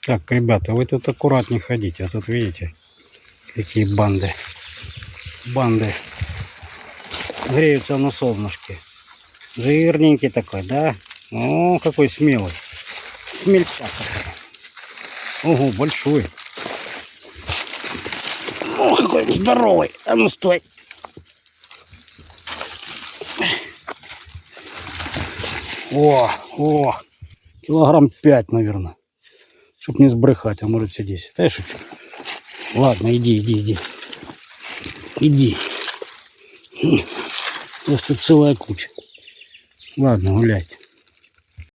Так, ребята, вы тут аккуратнее ходите, а тут видите, какие банды. Банды греются на солнышке. Жирненький такой, да? О, какой смелый. Смельчак такой. Ого, большой. О, какой здоровый. А ну стой. О, килограмм 5, наверное. Чтоб не сбрехать, а может все 10. Да, шучу. Ладно, иди. Иди. Просто целая куча. Ладно, гуляйте.